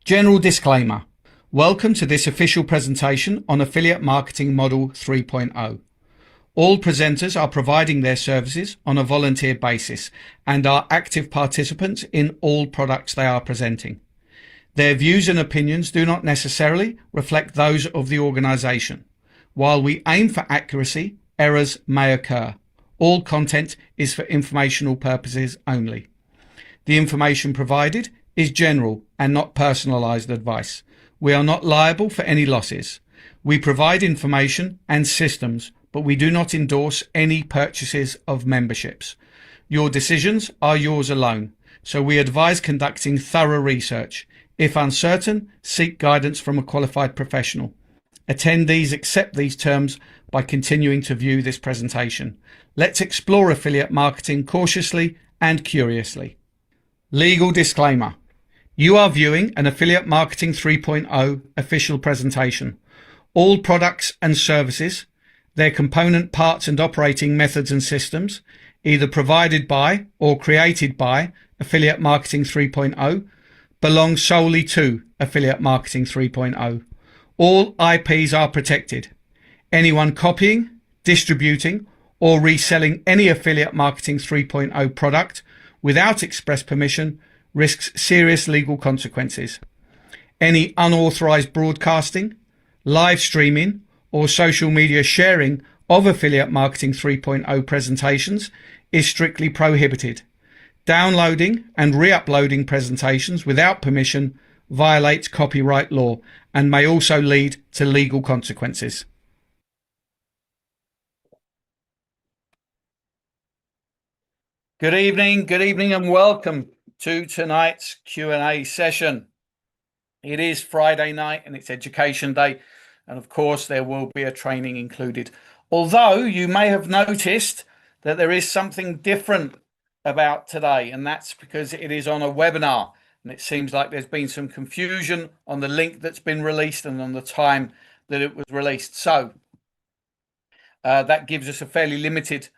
General disclaimer. Welcome to this official presentation on Affiliate Marketing Model 3.0. All presenters are providing their services on a volunteer basis and are active participants in all products they are presenting. Their views and opinions do not necessarily reflect those of the organisation. While we aim for accuracy, errors may occur. All content is for informational purposes only. The information provided is general and not personalised advice. We are not liable for any losses. We provide information and systems, but we do not endorse any purchases of memberships. Your decisions are yours alone, so we advise conducting thorough research. If uncertain, seek guidance from a qualified professional. Attendees accept these terms by continuing to view this presentation. Let's explore affiliate marketing cautiously and curiously. Legal disclaimer. You are viewing an Affiliate Marketing 3.0 official presentation. All products and services, their component parts and operating methods and systems, either provided by or created by Affiliate Marketing 3.0, belong solely to Affiliate Marketing 3.0. All IPs are protected. Anyone copying, distributing, or reselling any Affiliate Marketing 3.0 product without express permission risks serious legal consequences. Any unauthorized broadcasting, live streaming, or social media sharing of Affiliate Marketing 3.0 presentations is strictly prohibited. Downloading and re-uploading presentations without permission violates copyright law and may also lead to legal consequences. Good evening and welcome to tonight's Q&A session. It is Friday night and it's Education Day, and of course there will be a training included. Although you may have noticed that there is something different about today, and that's because it is on a webinar, and it seems like there's been some confusion on the link that's been released and on the time that it was released. So that gives us a fairly limited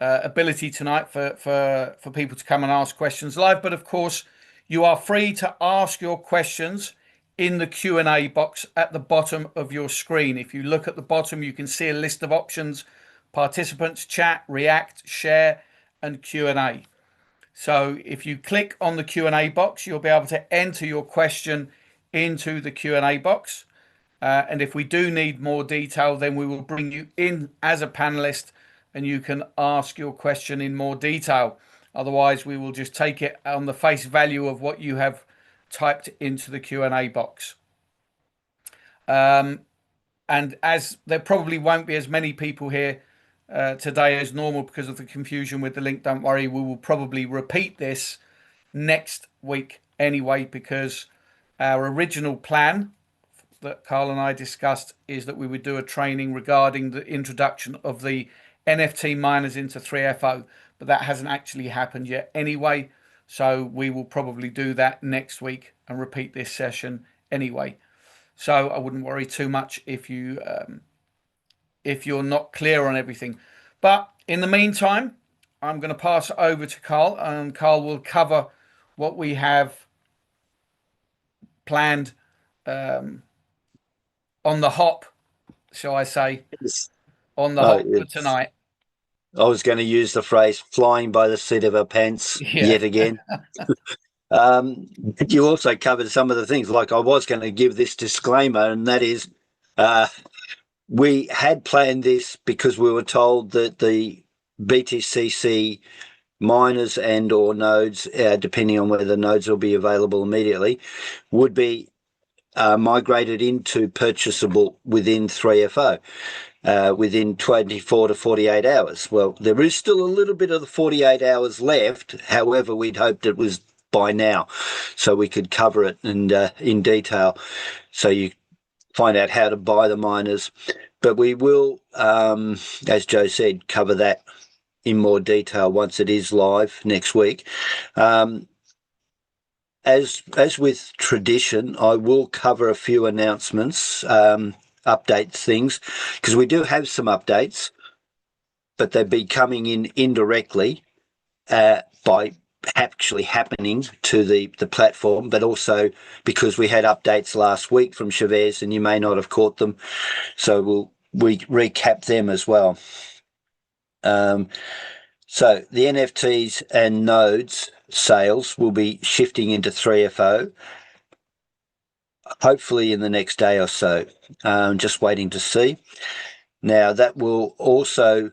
ability tonight for people to come and ask questions live. But of course, you are free to ask your questions in the Q&A box at the bottom of your screen. If you look at the bottom, you can see a list of options: participants, chat, react, share, and Q&A. So if you click on the Q&A box, you'll be able to enter your question into the Q&A box. And if we do need more detail, then we will bring you in as a panelist and you can ask your question in more detail. Otherwise, we will just take it on the face value of what you have typed into the Q&A box. And as there probably won't be as many people here today as normal because of the confusion with the link, don't worry, we will probably repeat this next week anyway, because our original plan that Carl and I discussed is that we would do a training regarding the introduction of the NFT miners into 3FO, but that hasn't actually happened yet anyway, so we will probably do that next week and repeat this session anyway. So I wouldn't worry too much if you're not clear on everything. But in the meantime, I'm going to pass it over to Carl, and Carl will cover what we have planned on the hop, shall I say, on the hop for tonight. I was going to use the phrase flying by the seat of our pants yet again. You also covered some of the things, like I was going to give this disclaimer, and that is we had planned this because we were told that the BTCC miners and or nodes, depending on whether the nodes will be available immediately, would be migrated into purchasable within 3FO. Within 24 to 48 hours. Well, there is still a little bit of the 48 hours left. However, we'd hoped it was by now, so we could cover it in detail, so you find out how to buy the miners. But we will, as Joe said, cover that in more detail once it is live next week. As with tradition, I will cover a few announcements, updates, things, because we do have some updates, but they'll be coming in indirectly by actually happening to the platform, but also because we had updates last week from Chavez and you may not have caught them. So we recap them as well. So the NFTs and nodes sales will be shifting into 3FO, hopefully in the next day or so. Just waiting to see. Now that will also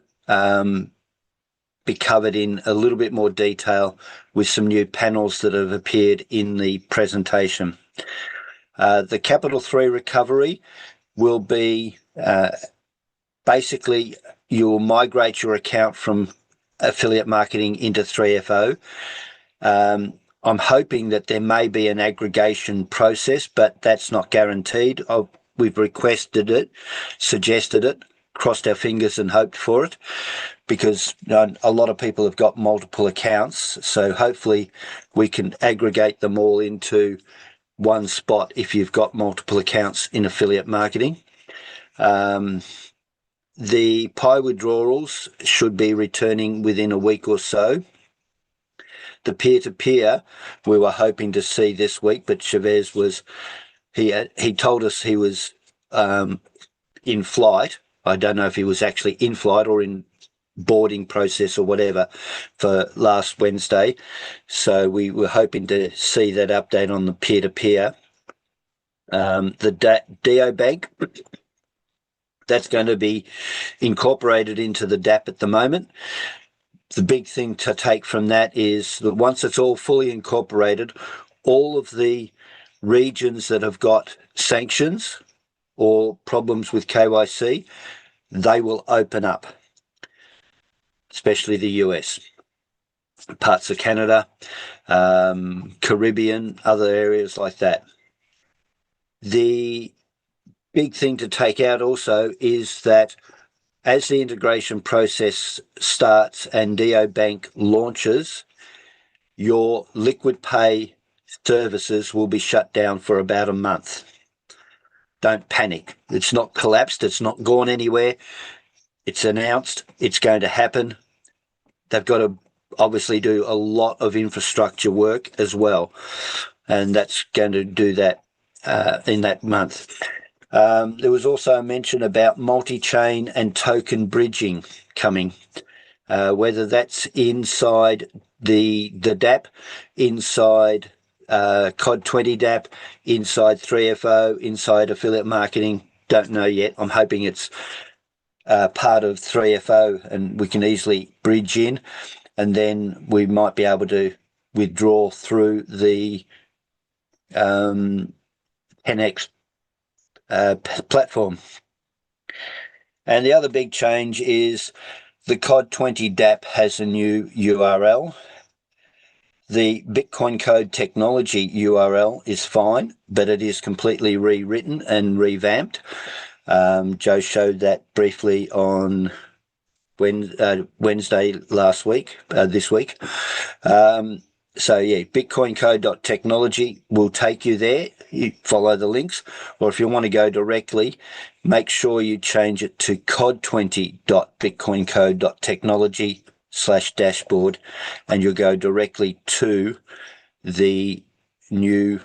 be covered in a little bit more detail with some new panels that have appeared in the presentation. The Capital 3 recovery will be basically you'll migrate your account from affiliate marketing into 3FO. I'm hoping that there may be an aggregation process, but that's not guaranteed. We've requested it, suggested it, crossed our fingers and hoped for it, because a lot of people have got multiple accounts. So hopefully we can aggregate them all into one spot if you've got multiple accounts in affiliate marketing. The Pi withdrawals should be returning within a week or so. The peer-to-peer we were hoping to see this week, but Chavez he told us he was in flight. I don't know if he was actually in flight or in boarding process or whatever for last Wednesday. So we were hoping to see that update on the peer-to-peer. The DO Bank, that's going to be incorporated into the DApp at the moment. The big thing to take from that is that once it's all fully incorporated, all of the regions that have got sanctions or problems with KYC, they will open up, especially the US, parts of Canada, Caribbean, other areas like that. The big thing to take out also is that as the integration process starts and DO Bank launches, your liquid pay services will be shut down for about a month. Don't panic. It's not collapsed. It's not gone anywhere. It's announced. It's going to happen. They've got to obviously do a lot of infrastructure work as well, and that's going to do that in that month. There was also a mention about multi-chain and token bridging coming, whether that's inside the DApp, inside COD20 DApp, inside 3FO, inside affiliate marketing. Don't know yet. I'm hoping it's part of 3FO and we can easily bridge in, and then we might be able to withdraw through the 10x platform. And the other big change is the COD20 DApp has a new URL. The Bitcoin Code Technology URL is fine, but it is completely rewritten and revamped. Joe showed that briefly on Wednesday this week. So yeah, bitcoincode.technology will take you there. You follow the links, or if you want to go directly, make sure you change it to cod20.bitcoincode.technology/dashboard, and you'll go directly to the new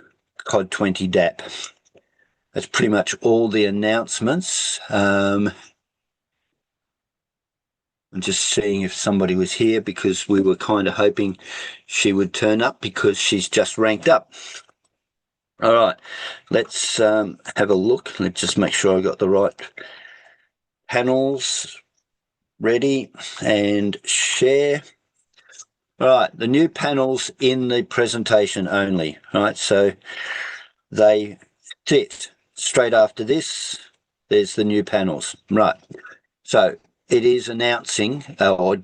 COD20 DApp. That's pretty much all the announcements. I'm just seeing if somebody was here because we were kind of hoping she would turn up because she's just ranked up. All right, let's have a look. Let's just make sure I got the right panels ready and share. All right, the new panels in the presentation only. All right, so they sit straight after this. There's the new panels. Right, so it is announcing or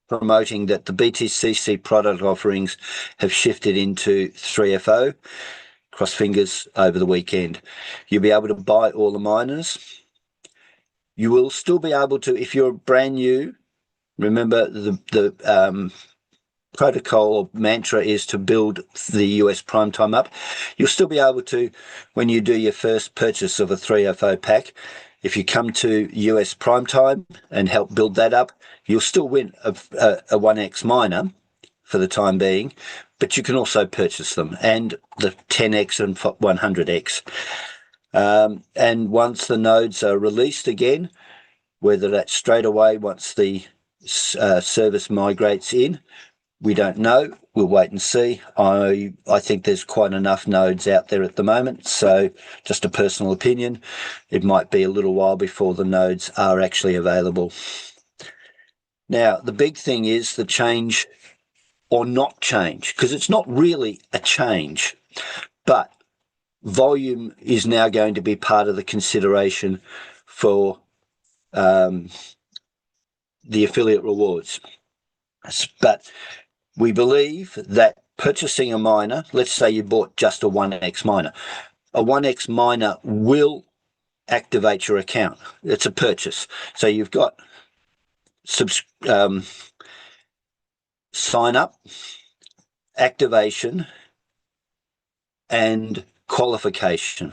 promoting that the BTCC product offerings have shifted into 3FO. Cross fingers over the weekend. You'll be able to buy all the miners. You will still be able to, if you're brand new, remember the protocol or mantra is to build the US Primetime up. You'll still be able to, when you do your first purchase of a 3FO pack, if you come to US Primetime and help build that up, you'll still win a 1x miner for the time being, but you can also purchase them, and the 10x and 100x. And once the nodes are released again, whether that's straight away once the service migrates in, we don't know. We'll wait and see. I think there's quite enough nodes out there at the moment, so just a personal opinion, it might be a little while before the nodes are actually available. Now, the big thing is the change or not change, because it's not really a change, but volume is now going to be part of the consideration for the affiliate rewards. But we believe that purchasing a miner, let's say you bought just a 1x miner, a 1x miner will activate your account. It's a purchase. So you've got sign up, activation, and qualification.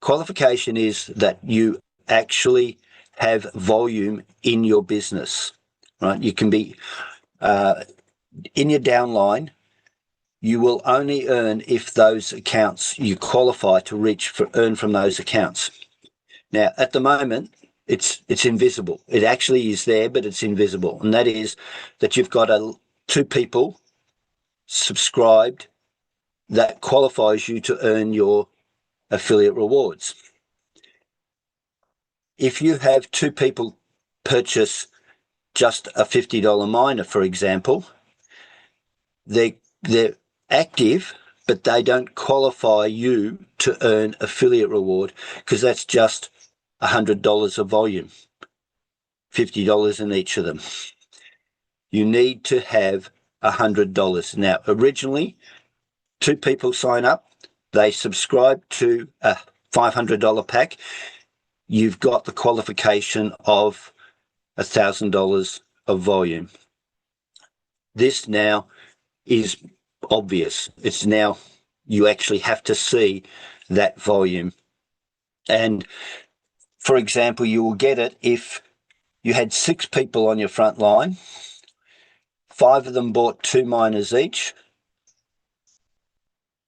Qualification is that you actually have volume in your business, right? You can be in your downline. You will only earn if those accounts you qualify to earn from those accounts. Now, at the moment, it's invisible. It actually is there, but it's invisible, and that is that you've got two people subscribed that qualifies you to earn your affiliate rewards. If you have two people purchase just a $50 miner, for example, they're active, but they don't qualify you to earn affiliate reward because that's just $100 of volume, $50 in each of them. You need to have $100. Now, originally, two people sign up, they subscribe to a $500 pack. You've got the qualification of $1,000 of volume. This now is obvious. It's now you actually have to see that volume. And for example, you will get it if you had 6 people on your front line, 5 of them bought 2 miners each.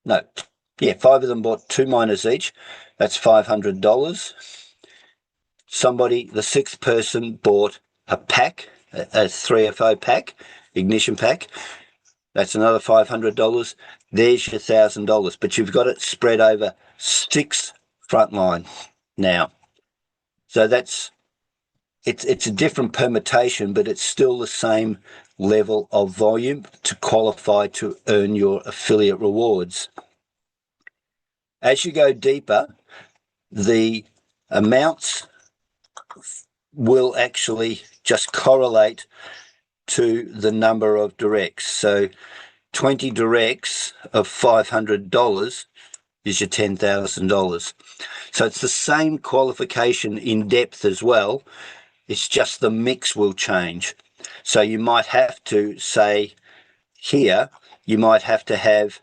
No, yeah, 5 of them bought 2 miners each. That's $500. Somebody, the 6th person, bought a pack, a 3FO pack, ignition pack. That's another $500. There's your $1,000, but you've got it spread over 6 frontline now. So it's a different permutation, but it's still the same level of volume to qualify to earn your affiliate rewards. As you go deeper, the amounts will actually just correlate to the number of directs. So 20 directs of $500 is your $10,000. So it's the same qualification in depth as well. It's just the mix will change. So you might have to say here, you might have to have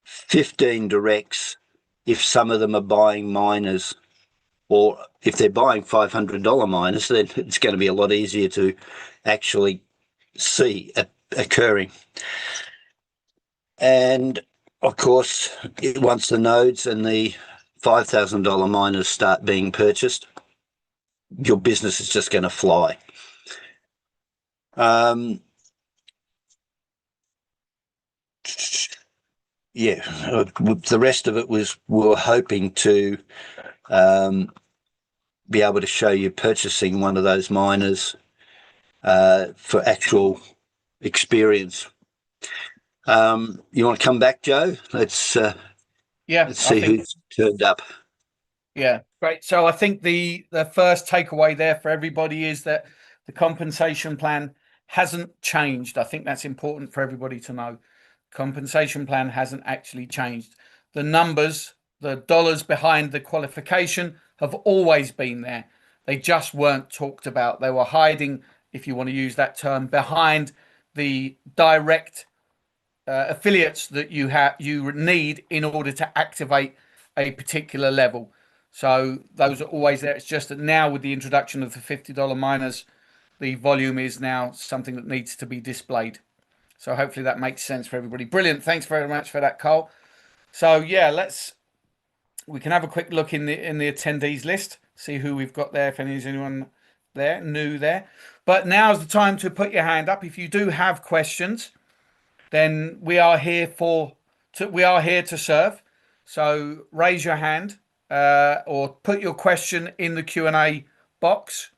15 directs if some of them are buying miners, or if they're buying $500 miners, then it's going to be a lot easier to actually see occurring. And of course, once the nodes and the $5,000 miners start being purchased, your business is just going to fly. Yeah, the rest of it was we were hoping to be able to show you purchasing one of those miners for actual experience. You want to come back, Joe? Let's see who's turned up. Yeah, great. So I think the first takeaway there for everybody is that the compensation plan hasn't changed. I think that's important for everybody to know. Compensation plan hasn't actually changed. The numbers, the dollars behind the qualification have always been there. They just weren't talked about. They were hiding, if you want to use that term, behind the direct affiliates that you need in order to activate a particular level. So those are always there. It's just that now with the introduction of the $50 miners, the volume is now something that needs to be displayed. So hopefully that makes sense for everybody. Brilliant. Thanks very much for that, Carl. So yeah, we can have a quick look in the attendees list, see who we've got there, if there's anyone there new there. But now's the time to put your hand up. If you do have questions, then we are here to serve. So raise your hand or put your question in the Q&A box,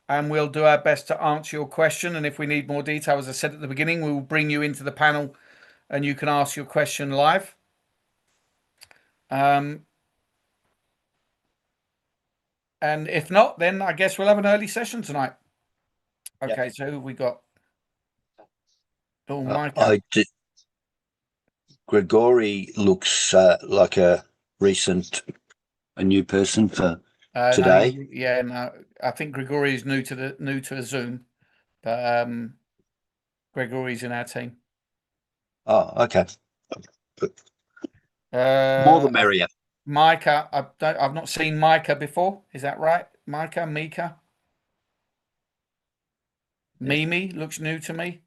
and we'll do our best to answer your question. And if we need more detail, as I said at the beginning, we will bring you into the panel and you can ask your question live. And if not, then I guess we'll have an early session tonight. Okay, so who have we got? Oh, Micah. Gregory looks like a new person for today. No, I think Gregory is new to Zoom, but Gregory's in our team. Oh, okay. More the merrier. Micah, I've not seen Micah before. Is that right? Mika? Mimi looks new to me.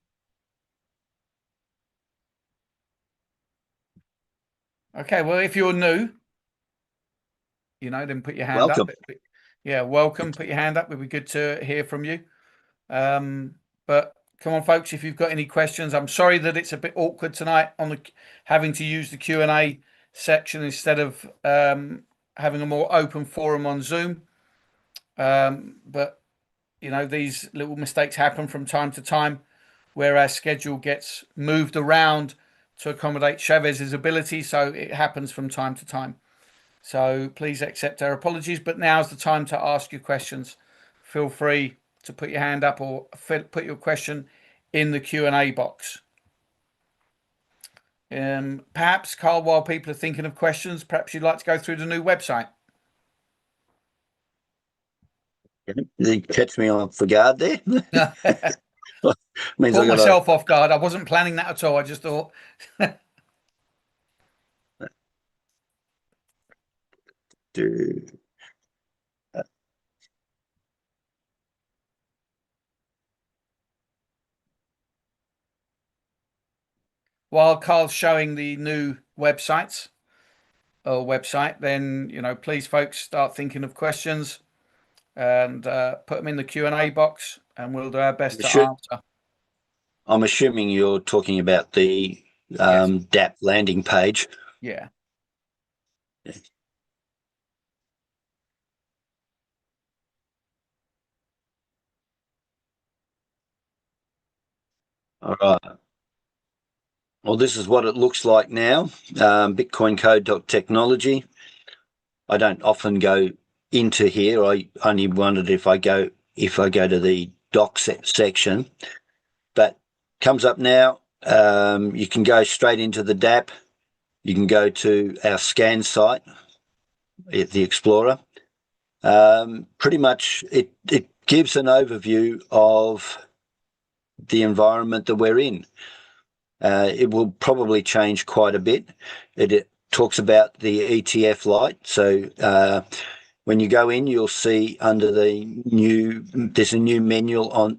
Okay, well, if you're new, then put your hand up. Yeah, welcome. Put your hand up. It'd be good to hear from you. But come on, folks, if you've got any questions. I'm sorry that it's a bit awkward tonight on having to use the Q&A section instead of having a more open forum on Zoom. But these little mistakes happen from time to time, where our schedule gets moved around to accommodate Chavez's ability. So it happens from time to time. So please accept our apologies. But now's the time to ask your questions. Feel free to put your hand up or put your question in the Q&A box. Perhaps, Carl, while people are thinking of questions, perhaps you'd like to go through the new website. You catch me off guard there. Caught myself off guard. I wasn't planning that at all. I just thought. While Carl's showing the new website, then please, folks, start thinking of questions and put them in the Q&A box, and we'll do our best to answer. I'm assuming you're talking about the DApp landing page. Yeah. All right. Well, this is what it looks like now. Bitcoincode.technology. I don't often go into here. I only wondered if I go to the docs section, but comes up now. You can go straight into the DApp. You can go to our scan site, the Explorer. Pretty much it gives an overview of the environment that we're in. It will probably change quite a bit. It talks about the ETF light. So when you go in, you'll see under there's a new menu on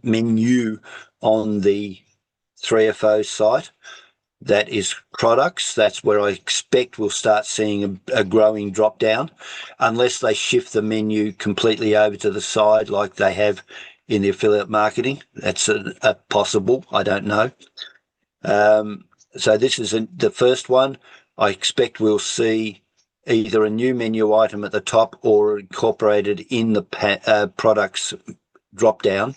the 3FO site. That is products. That's where I expect we'll start seeing a growing drop down, unless they shift the menu completely over to the side like they have in the affiliate marketing. That's a possible. I don't know. So this is the first one. I expect we'll see either a new menu item at the top or incorporated in the products drop down,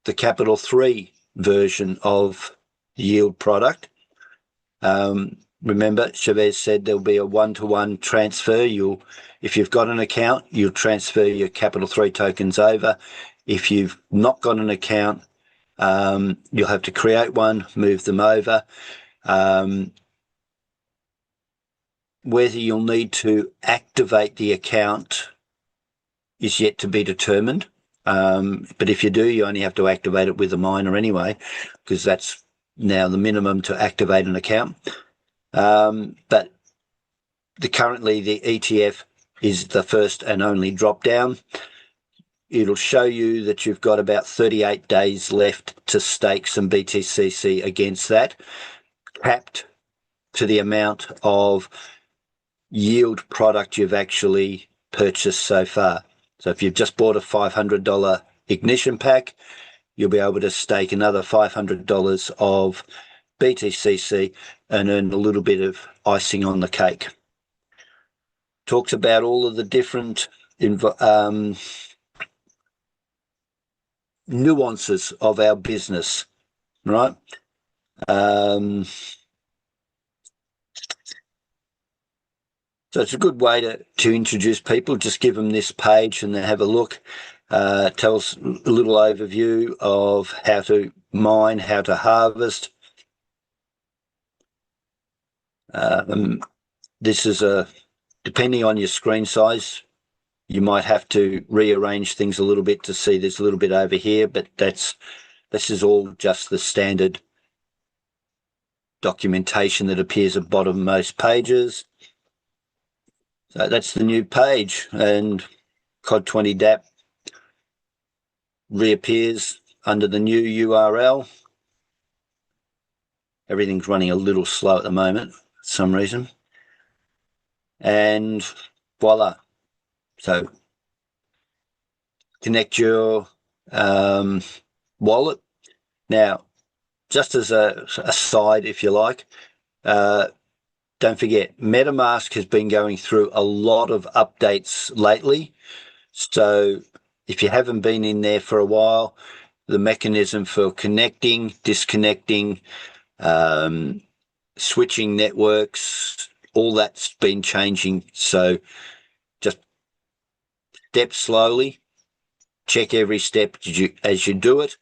the capital 3 version of yield product. Remember, Chavez said there'll be a one-to-one transfer. If you've got an account, you'll transfer your capital 3 tokens over. If you've not got an account, you'll have to create one, move them over. Whether you'll need to activate the account is yet to be determined. But if you do, you only have to activate it with a miner anyway, because that's now the minimum to activate an account. But currently the ETF is the first and only drop down. it'll show you that you've got about 38 days left to stake some BTCC against that, capped to the amount of yield product you've actually purchased so far. So if you've just bought a $500 ignition pack, you'll be able to stake another $500 of BTCC and earn a little bit of icing on the cake. Talks about all of the different nuances of our business, right? So it's a good way to introduce people. Just give them this page and they have a look. Tells a little overview of how to mine, how to harvest. This is depending on your screen size, you might have to rearrange things a little bit to see there's a little bit over here, but this is all just the standard documentation that appears at bottom of most pages. So that's the new page, and COD20 DApp reappears under the new URL. Everything's running a little slow at the moment for some reason. And voila. So connect your wallet. Now, just as a side, if you like, don't forget, MetaMask has been going through a lot of updates lately. So if you haven't been in there for a while, the mechanism for connecting, disconnecting, switching networks, all that's been changing. So just step slowly, check every step as you do it,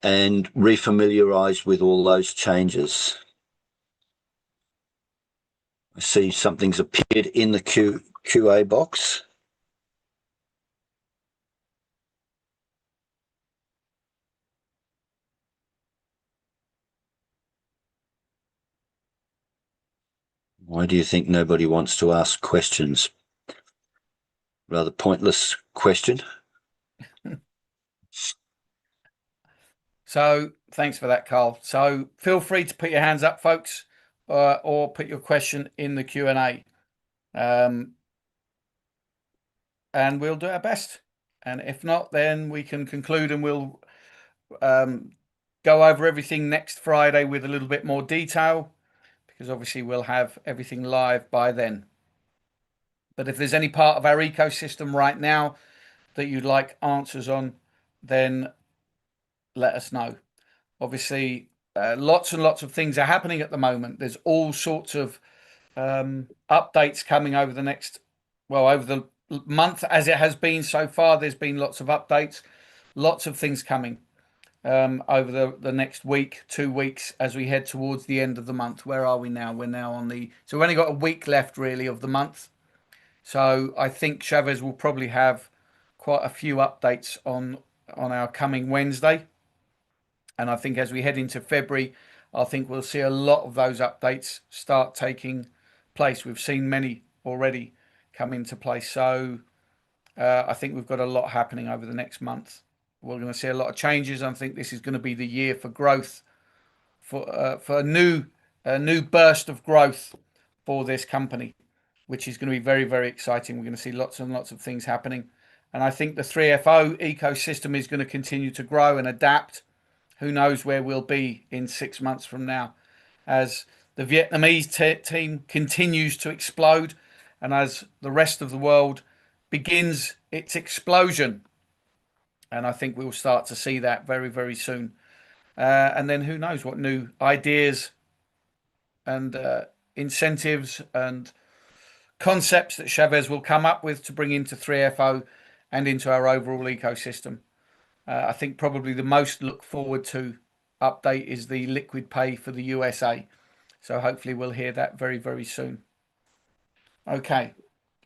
and refamiliarize with all those changes. I see something's appeared in the QA box. Why do you think nobody wants to ask questions? Rather pointless question. So thanks for that, Carl. So feel free to put your hands up, folks, or put your question in the Q&A. And we'll do our best. And if not, then we can conclude and we'll go over everything next Friday with a little bit more detail, because obviously we'll have everything live by then. But if there's any part of our ecosystem right now that you'd like answers on, then let us know. Obviously, lots and lots of things are happening at the moment. There's all sorts of updates coming over the next, over the month as it has been so far. There's been lots of updates, lots of things coming over the next week, 2 weeks, as we head towards the end of the month. Where are we now? We're now on so we've only got a week left really of the month. So I think Chavez will probably have quite a few updates on our coming Wednesday. And I think as we head into February, I think we'll see a lot of those updates start taking place. We've seen many already come into place. So I think we've got a lot happening over the next month. We're going to see a lot of changes. I think this is going to be the year for growth, for a new burst of growth for this company, which is going to be very, very exciting. We're going to see lots and lots of things happening. And I think the 3FO ecosystem is going to continue to grow and adapt. Who knows where we'll be in 6 months from now, as the Vietnamese team continues to explode and as the rest of the world begins its explosion. And I think we'll start to see that very, very soon. And then who knows what new ideas and incentives and concepts that Chavez will come up with to bring into 3FO and into our overall ecosystem. I think probably the most look forward to update is the liquid pay for the USA. So hopefully we'll hear that very, very soon. Okay.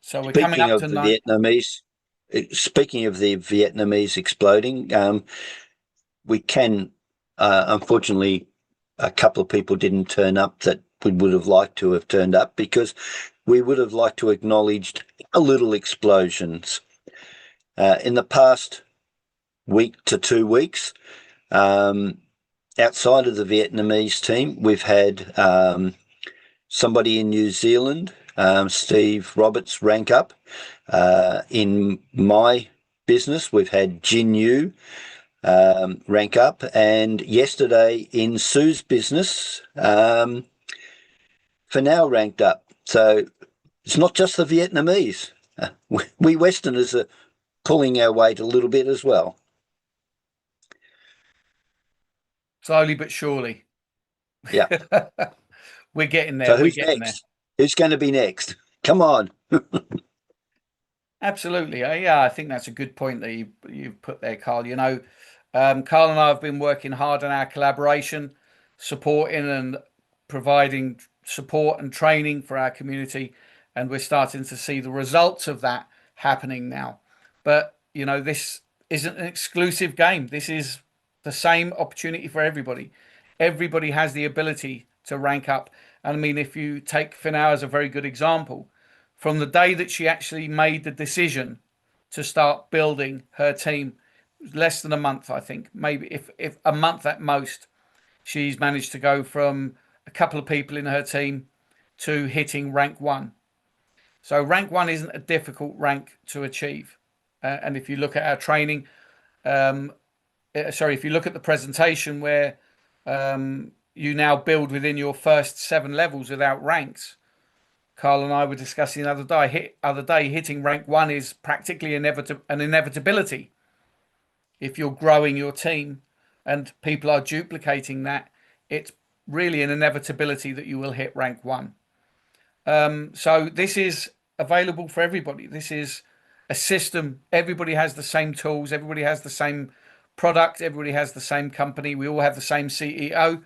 So we're coming up to Speaking of the Vietnamese exploding, we can, unfortunately, a couple of people didn't turn up that we would have liked to have turned up, because we would have liked to acknowledge a little explosions. In the past week to 2 weeks, outside of the Vietnamese team, we've had somebody in New Zealand, Steve Roberts, rank up. In my business, we've had Jin Yu rank up, and yesterday in Sue's business, for now ranked up. So it's not just the Vietnamese. We Westerners are pulling our weight a little bit as well. Slowly but surely. Yeah. We're getting there. So We're who's getting there. next? Who's going to be next? Come on. Absolutely. Yeah, I think that's a good point that you've put there, Carl. You know, Carl and I have been working hard on our collaboration, supporting and providing support and training for our community, and we're starting to see the results of that happening now. But, you know, this isn't an exclusive game. This is the same opportunity for everybody. Everybody has the ability to rank up. And I mean, if you take Finau as a very good example, from the day that she actually made the decision to start building her team, less than a month, I think, maybe if a month at most, she's managed to go from a couple of people in her team to hitting rank one. So rank one isn't a difficult rank to achieve. And if you look at our training, if you look at the presentation where you now build within your first 7 levels without ranks, Carl and I were discussing the other day, hitting rank one is practically an inevitability. If you're growing your team and people are duplicating that, it's really an inevitability that you will hit rank one. So this is available for everybody. This is a system. Everybody has the same tools. Everybody has the same product. Everybody has the same company. We all have the same CEO.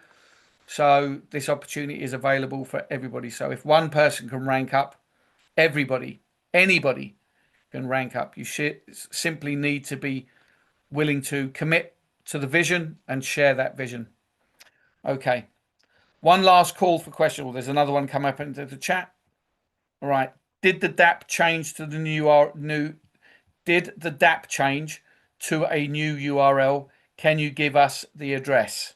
So this opportunity is available for everybody. So if one person can rank up, anybody can rank up. You should simply need to be willing to commit to the vision and share that vision. Okay. One last call for question. Well, there's another one come up into the chat. All right. Did the DAP change to the new? Did the DAP change to a new URL? Can you give us the address?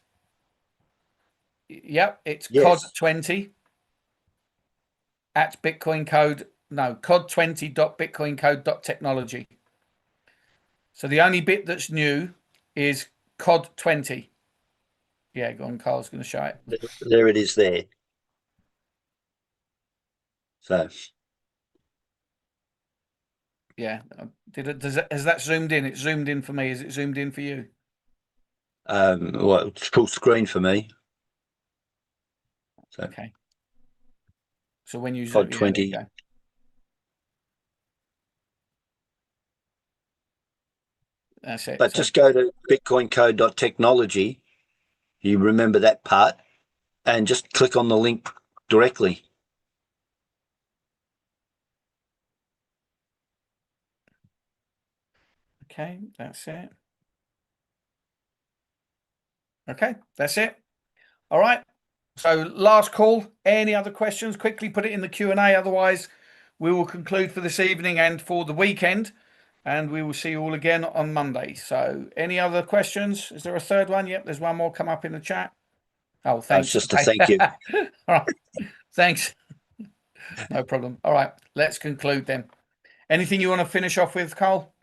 Yep, it's Yes. cod20 at Bitcoin code. No, cod20.bitcoincode.technology. So the only bit that's new is cod20. Yeah, go on, Carl's going to show it. There it is there. So yeah, has that zoomed in? It's zoomed in for me. Is it zoomed in for you? well, it's full screen for me. So Okay. So when you COD zoom, 20. there you go. That's it. But just go to bitcoincode.technology. You remember that part, and just click on the link directly. Okay, that's it. Okay, that's it. All right. So last call. Any other questions? Quickly put it in the Q&A. Otherwise, we will conclude for this evening and for the weekend. And we will see you all again on Monday. So any other questions? Is there a third one? Yep, there's one more come up in the chat. Oh, thanks. It's just a thank you. All right. Thanks. No problem. All right. Let's conclude then. Anything you want to finish off with, Carl?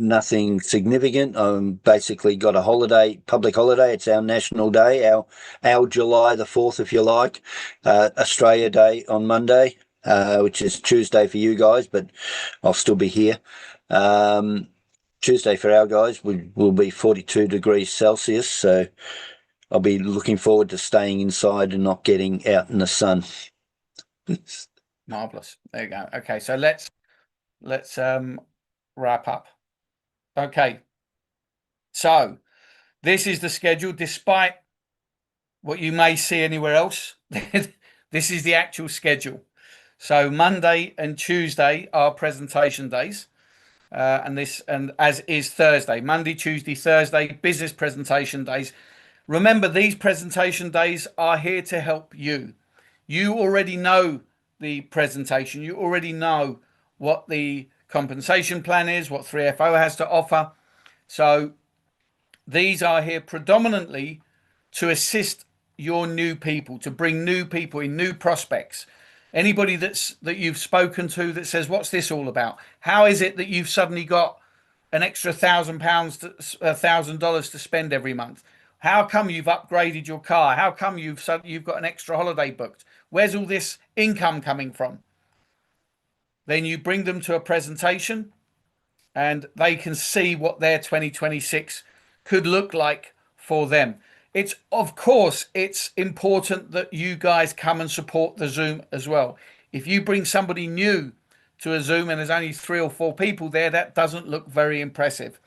Nothing significant. Basically got a holiday, public holiday. It's our national day, our July the 4th, if you like. Australia Day on Monday, which is Tuesday for you guys, but I'll still be here. Tuesday for our guys will be 42 degrees Celsius, so I'll be looking forward to staying inside and not getting out in the sun. Marvelous. There you go. Okay, so let's wrap up. Okay. So this is the schedule. Despite what you may see anywhere else, this is the actual schedule. So Monday and Tuesday are presentation days. And as is Thursday, Monday, Tuesday, Thursday, business presentation days. Remember, these presentation days are here to help you. You already know the presentation. You already know what the compensation plan is, what 3FO has to offer. So these are here predominantly to assist your new people, to bring new people in, new prospects. Anybody that you've spoken to that says, "What's this all about? How is it that you've suddenly got an extra £1,000, $1,000 to spend every month? How come you've upgraded your car? How come you've got an extra holiday booked? Where's all this income coming from?" Then you bring them to a presentation, and they can see what their 2026 could look like for them. It's, of course, it's important that you guys come and support the Zoom as well. If you bring somebody new to a Zoom and there's only 3 or 4 people there, that doesn't look very impressive.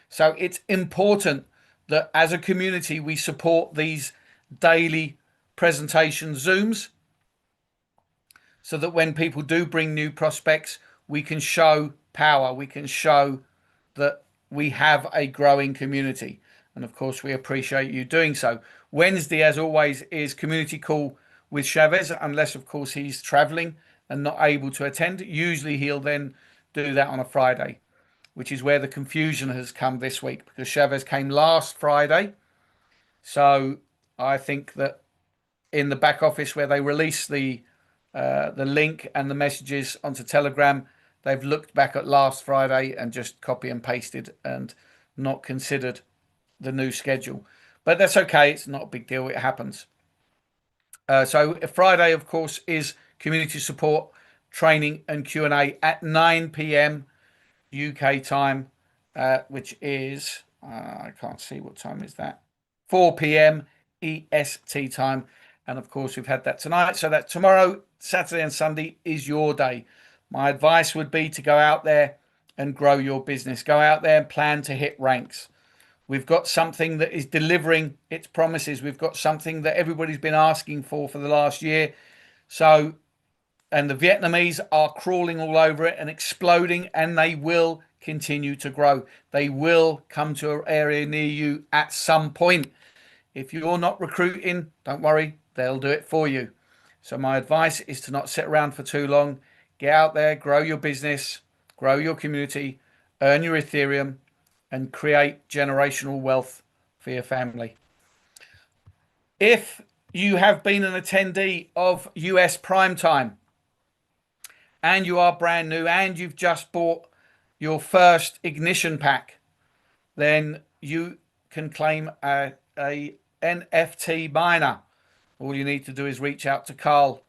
So it's important that as a community we support these daily presentation Zooms, so that when people do bring new prospects, we can show power, we can show that we have a growing community. And of course, we appreciate you doing so. Wednesday, as always, is community call with Chavez, unless, of course, he's traveling and not able to attend. Usually he'll then do that on a Friday, which is where the confusion has come this week, because Chavez came last Friday. So I think that in the back office where they release the link and the messages onto Telegram, they've looked back at last Friday and just copy and pasted and not considered the new schedule. But that's okay. It's not a big deal. It happens. So Friday, of course, is community support training and Q&A at 9 p.m. UK time, which is, I can't see what time is that, 4 p.m. EST time. And of course, we've had that tonight. So that tomorrow, Saturday and Sunday is your day. My advice would be to go out there and grow your business. Go out there and plan to hit ranks. We've got something that is delivering its promises. We've got something that everybody's been asking for the last year. So, and the Vietnamese are crawling all over it and exploding, and they will continue to grow. They will come to an area near you at some point. If you're not recruiting, don't worry, they'll do it for you. So my advice is to not sit around for too long. Get out there, grow your business, grow your community, earn your Ethereum, and create generational wealth for your family. If you have been an attendee of US Prime Time and you are brand new and you've just bought your first ignition pack, then you can claim a NFT miner. All you need to do is reach out to Carl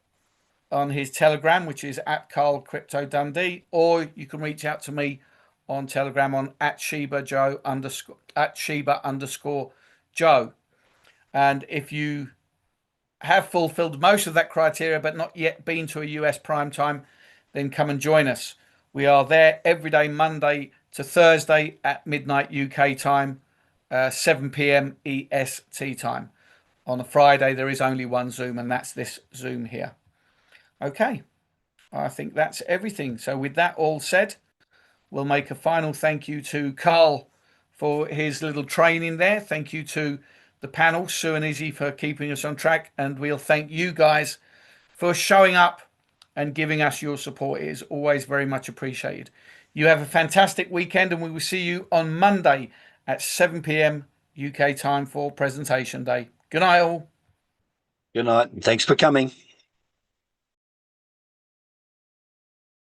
on his Telegram, which is at Carl Crypto Dundee, or you can reach out to me on Telegram on at Sheba _Joe. And if you have fulfilled most of that criteria but not yet been to a US Prime Time, then come and join us. We are there every day, Monday to Thursday at midnight UK time, 7 p.m. EST time. On a Friday, there is only one Zoom, and that's this Zoom here. Okay, I think that's everything. So with that all said, we'll make a final thank you to Carl for his little training there. Thank you to the panel, Sue and Izzy, for keeping us on track. And we'll thank you guys for showing up and giving us your support. It is always very much appreciated. You have a fantastic weekend, and we will see you on Monday at 7 p.m. UK time for presentation day. Good night, all. Good night. Thanks for coming.